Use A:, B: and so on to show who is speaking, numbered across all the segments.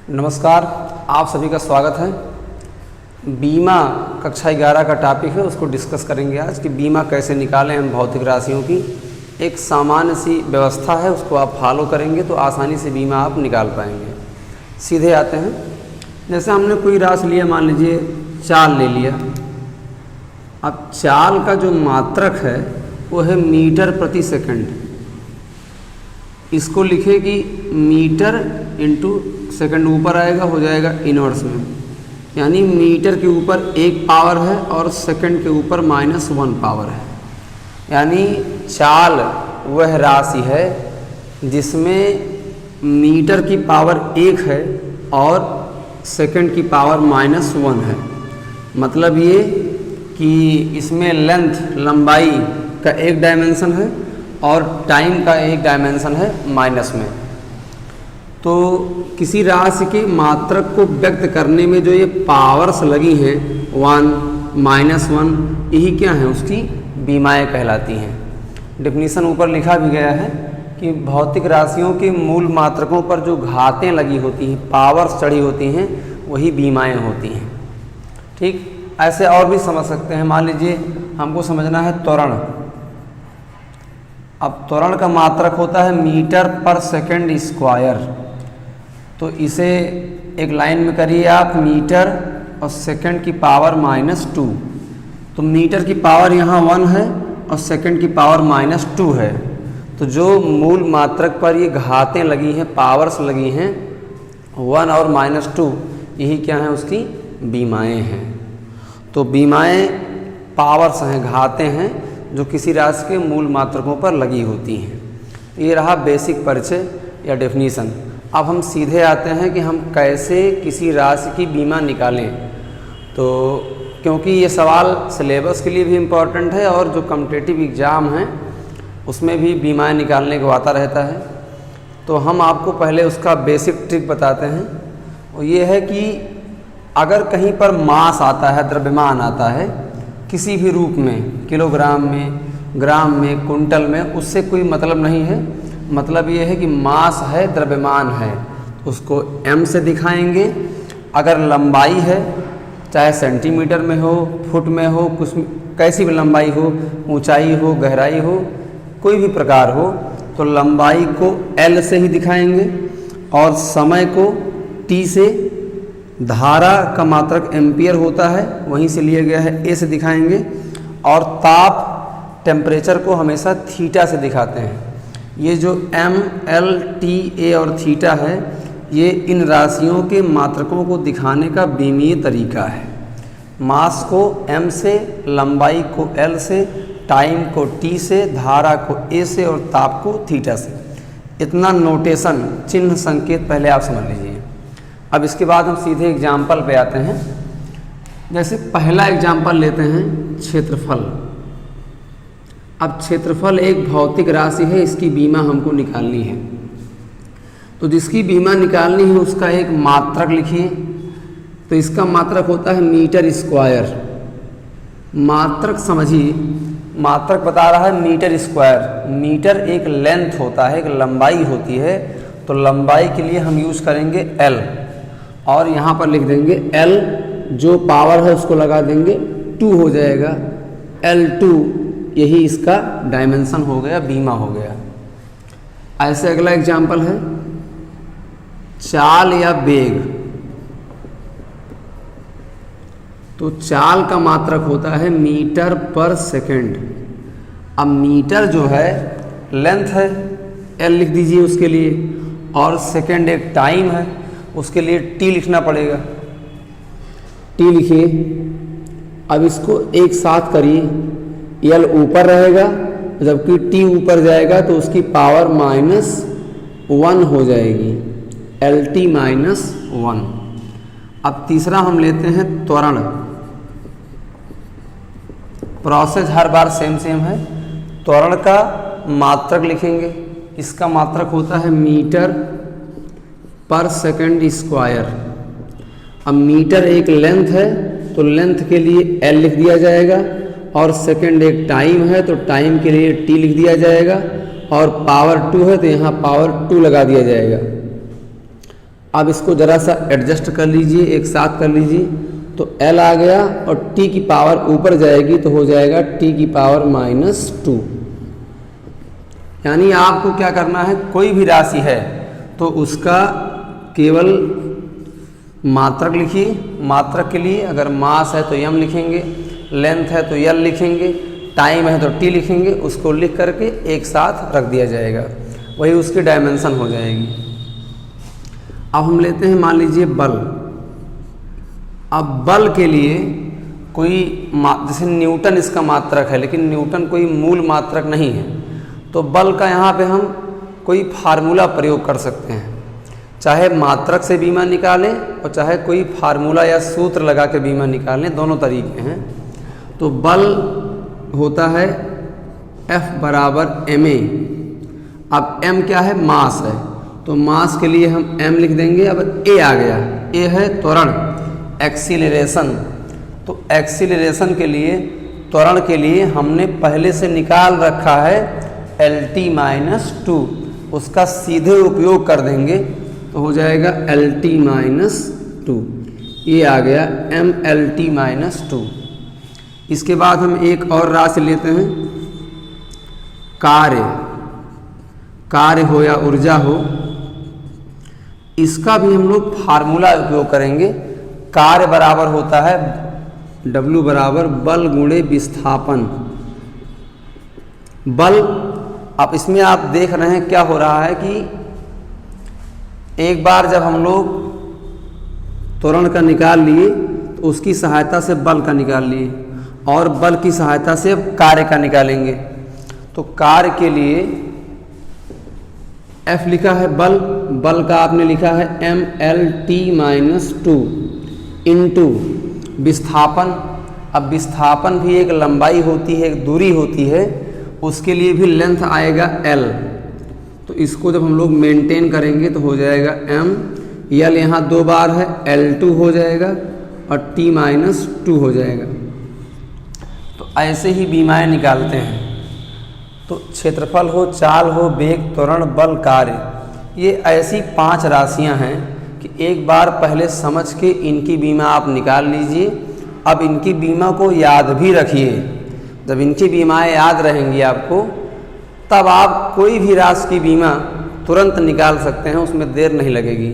A: नमस्कार, आप सभी का स्वागत है। बीमा कक्षा 11 का टॉपिक है, उसको डिस्कस करेंगे आज कि बीमा कैसे निकालें हम भौतिक राशियों की। एक सामान्य सी व्यवस्था है, उसको आप फॉलो करेंगे तो आसानी से बीमा आप निकाल पाएंगे। सीधे आते हैं, जैसे हमने कोई राशि लिया, मान लीजिए चाल ले लिया। अब चाल का जो मात्रक है वो है मीटर प्रति सेकंड। इसको लिखे कि मीटर इंटू सेकंड, ऊपर आएगा हो जाएगा इनवर्स में, यानी मीटर के ऊपर 1 पावर है और सेकंड के ऊपर -1 पावर है। यानी चाल वह राशि है जिसमें मीटर की पावर 1 है और सेकंड की पावर -1 है। मतलब ये कि इसमें लेंथ लंबाई का एक डायमेंशन है और टाइम का एक डायमेंशन है माइनस में। तो किसी राशि के मात्रक को व्यक्त करने में जो ये पावर्स लगी हैं 1, -1, यही क्या है, उसकी बीमाएँ कहलाती हैं। डेफिनीशन ऊपर लिखा भी गया है कि भौतिक राशियों के मूल मात्रकों पर जो घातें लगी होती हैं, पावर्स चढ़ी होती हैं, वही बीमाएँ होती हैं। ठीक, ऐसे और भी समझ सकते हैं। मान लीजिए हमको समझना है त्वरण। अब त्वरण का मात्रक होता है मीटर पर सेकंड स्क्वायर। तो इसे एक लाइन में करिए आप, मीटर और सेकंड की पावर -2। तो मीटर की पावर यहाँ 1 है और सेकंड की पावर -2 है। तो जो मूल मात्रक पर ये घातें लगी हैं, पावर्स लगी हैं 1 और -2, यही क्या है, उसकी बीमाएँ हैं। तो बीमाएँ पावर्स हैं, घातें हैं जो किसी राशि के मूल मात्रकों पर लगी होती हैं। ये रहा बेसिक परिचय या डेफिनीशन। अब हम सीधे आते हैं कि हम कैसे किसी राशि की बीमा निकालें। तो क्योंकि ये सवाल सिलेबस के लिए भी इम्पॉर्टेंट है और जो कॉम्पिटिटिव एग्ज़ाम हैं उसमें भी बीमाएँ निकालने को आता रहता है। तो हम आपको पहले उसका बेसिक ट्रिक बताते हैं। और ये है कि अगर कहीं पर मास आता है, द्रव्यमान आता है किसी भी रूप में, किलोग्राम में, ग्राम में, कुंटल में, उससे कोई मतलब नहीं है। मतलब ये है कि मास है, द्रव्यमान है, उसको m से दिखाएंगे। अगर लंबाई है, चाहे सेंटीमीटर में हो, फुट में हो, कुछ कैसी भी लंबाई हो, ऊंचाई हो, गहराई हो, कोई भी प्रकार हो, तो लंबाई को l से ही दिखाएंगे और समय को t से, धारा का मात्रक एम्पियर होता है, वहीं से लिया गया है, a से दिखाएंगे। और ताप, टेम्परेचर को हमेशा थीटा से दिखाते हैं। ये जो m, l, t, a और थीटा है, ये इन राशियों के मात्रकों को दिखाने का बीमीय तरीका है। मास को m से, लंबाई को l से, टाइम को t से, धारा को a से और ताप को थीटा से। इतना नोटेशन, चिन्ह, संकेत पहले आप समझ लीजिए। अब इसके बाद हम सीधे एग्जाम्पल पे आते हैं। जैसे पहला एग्जाम्पल लेते हैं, क्षेत्रफल। अब क्षेत्रफल एक भौतिक राशि है, इसकी बीमा हमको निकालनी है। तो जिसकी बीमा निकालनी है उसका एक मात्रक लिखिए। तो इसका मात्रक होता है मीटर स्क्वायर। मात्रक समझिए, मात्रक बता रहा है मीटर स्क्वायर। मीटर एक लेंथ होता है, एक लंबाई होती है। तो लंबाई के लिए हम यूज करेंगे L और यहाँ पर लिख देंगे L, जो पावर है उसको लगा देंगे 2 हो जाएगा, L2। यही इसका डायमेंशन हो गया, बीमा हो गया। ऐसे अगला एग्जाम्पल है चाल या वेग। तो चाल का मात्रक होता है मीटर पर सेकंड। अब मीटर जो है लेंथ है, L लिख दीजिए उसके लिए, और सेकंड एक टाइम है, उसके लिए t लिखना पड़ेगा। t लिखिए। अब इसको एक साथ करिए, L ऊपर रहेगा, जबकि t ऊपर जाएगा तो उसकी पावर -1 हो जाएगी, LT -1। अब तीसरा हम लेते हैं त्वरण। प्रोसेस हर बार सेम है। त्वरण का मात्रक लिखेंगे। इसका मात्रक होता है मीटर पर सेकंड स्क्वायर। अब मीटर एक लेंथ है तो लेंथ के लिए L लिख दिया जाएगा, और सेकंड एक टाइम है तो टाइम के लिए t लिख दिया जाएगा, और पावर 2 है तो यहाँ पावर 2 लगा दिया जाएगा। अब इसको ज़रा सा एडजस्ट कर लीजिए, एक साथ कर लीजिए, तो L आ गया और t की पावर ऊपर जाएगी तो हो जाएगा t की पावर -2। यानी आपको क्या करना है, कोई भी राशि है तो उसका केवल मात्रक लिखिए। मात्रक के लिए अगर मास है तो m लिखेंगे, लेंथ है तो l लिखेंगे, टाइम है तो t लिखेंगे, उसको लिख करके एक साथ रख दिया जाएगा, वही उसकी डायमेंशन हो जाएगी। अब हम लेते हैं मान लीजिए बल। अब बल के लिए कोई जैसे न्यूटन इसका मात्रक है, लेकिन न्यूटन कोई मूल मात्रक नहीं है, तो बल का यहाँ पे हम कोई फार्मूला प्रयोग कर सकते हैं। चाहे मात्रक से बीमा निकालें और चाहे कोई फार्मूला या सूत्र लगा के बीमा निकालें, दोनों तरीके हैं। तो बल होता है F = ma। अब m क्या है, मास है, तो मास के लिए हम m लिख देंगे। अब a आ गया, a है त्वरण, एक्सीलरेशन। तो एक्सीलरेशन के लिए, त्वरण के लिए हमने पहले से निकाल रखा है LT-2, उसका सीधे उपयोग कर देंगे तो हो जाएगा LT-2। ये आ गया MLT-2। इसके बाद हम एक और राशि लेते हैं, कार्य हो या ऊर्जा हो, इसका भी हम लोग फार्मूला उपयोग करेंगे। कार्य बराबर होता है W = बल गुणे विस्थापन। बल, अब इसमें आप देख रहे हैं क्या हो रहा है कि एक बार जब हम लोग त्वरण का निकाल लिए तो उसकी सहायता से बल का निकाल लिए, और बल की सहायता से अब कार्य का निकालेंगे। तो कार्य के लिए F लिखा है बल, बल का आपने लिखा है MLT-2 इंटू विस्थापन। अब विस्थापन भी एक लंबाई होती है, एक दूरी होती है, उसके लिए भी लेंथ आएगा L। तो इसको जब हम लोग मेंटेन करेंगे तो हो जाएगा M, L यहाँ 2 बार है, L2 हो जाएगा और T-2 हो जाएगा। तो ऐसे ही बीमाएँ निकालते हैं। तो क्षेत्रफल हो, चाल हो, वेग, त्वरण, बल, कार्य, ये ऐसी 5 राशियां हैं कि एक बार पहले समझ के इनकी बीमा आप निकाल लीजिए। अब इनकी बीमा को याद भी रखिए। जब इनकी बीमाएं याद रहेंगी आपको, तब आप कोई भी राशि की बीमा तुरंत निकाल सकते हैं, उसमें देर नहीं लगेगी।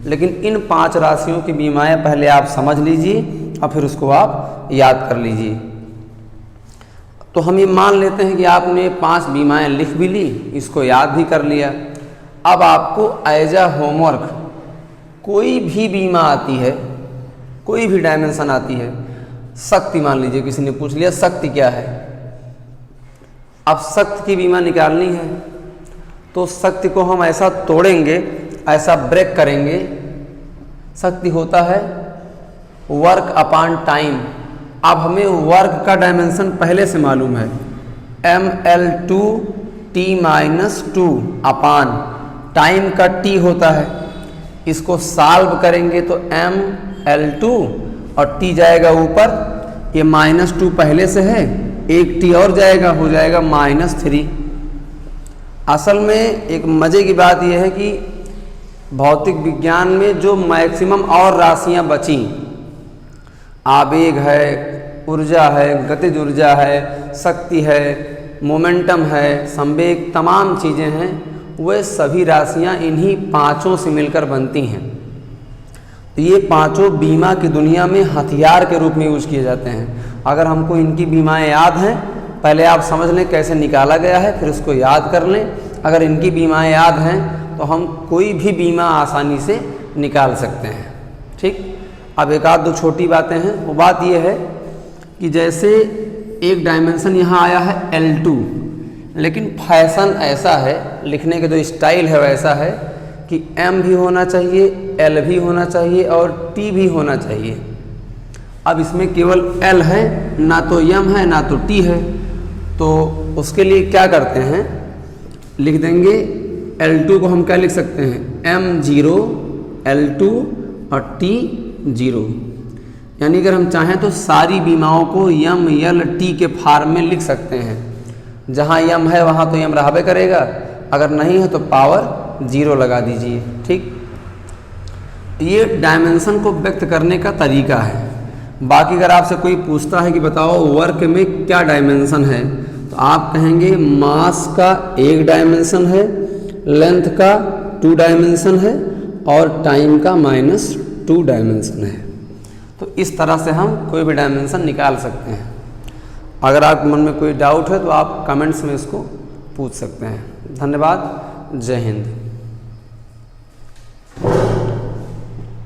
A: लेकिन इन 5 राशियों की बीमाएं पहले आप समझ लीजिए और फिर उसको आप याद कर लीजिए। तो हम ये मान लेते हैं कि आपने 5 बीमाएं लिख भी ली, इसको याद भी कर लिया। अब आपको एज अ होमवर्क कोई भी बीमा आती है, कोई भी डायमेंशन आती है, शक्ति मान लीजिए किसी ने पूछ लिया शक्ति क्या है, अब शक्ति की बीमा निकालनी है, तो शक्ति को हम ऐसा तोड़ेंगे, ऐसा ब्रेक करेंगे। शक्ति होता है वर्क अपॉन टाइम। अब हमें वर्क का डायमेंशन पहले से मालूम है, ML2T-2 अपान टाइम का T होता है। इसको सॉल्व करेंगे तो ML2 और T जाएगा ऊपर, ये -2 पहले से है, एक T और जाएगा, हो जाएगा -3। असल में एक मज़े की बात यह है कि भौतिक विज्ञान में जो मैक्सिमम और राशियां बची, आवेग है, ऊर्जा है, गतिज ऊर्जा है, शक्ति है, मोमेंटम है, संवेग, तमाम चीज़ें हैं, वे सभी राशियां इन्हीं 5 से मिलकर बनती हैं। तो ये 5 बीमा की दुनिया में हथियार के रूप में यूज किए जाते हैं। अगर हमको इनकी बीमाएं याद हैं, पहले आप समझ लें कैसे निकाला गया है, फिर उसको याद कर लें। अगर इनकी बीमाएं याद हैं तो हम कोई भी बीमा आसानी से निकाल सकते हैं। ठीक, अब एक आध 2 छोटी बातें हैं। वो बात ये है कि जैसे एक डायमेंशन यहाँ आया है L2, लेकिन फैशन ऐसा है, लिखने के जो स्टाइल है वैसा है कि M भी होना चाहिए, L भी होना चाहिए और T भी होना चाहिए। अब इसमें केवल L है, ना तो M है ना तो T है, तो उसके लिए क्या करते हैं, लिख देंगे L2 को हम क्या लिख सकते हैं, M0, L2 और T0। यानी अगर हम चाहें तो सारी बीमाओं को M, L, T के फॉर्म में लिख सकते हैं। जहाँ M है वहाँ तो M रहबे करेगा, अगर नहीं है तो पावर 0 लगा दीजिए। ठीक, ये डायमेंशन को व्यक्त करने का तरीका है। बाकी अगर आपसे कोई पूछता है कि बताओ वर्क में क्या डायमेंशन है, तो आप कहेंगे मास का एक डायमेंशन है, लेंथ का 2 डायमेंशन है और टाइम का -2 डायमेंशन है। तो इस तरह से हम कोई भी डायमेंशन निकाल सकते हैं। अगर आपके मन में कोई डाउट है तो आप कमेंट्स में इसको पूछ सकते हैं। धन्यवाद। जय हिंद।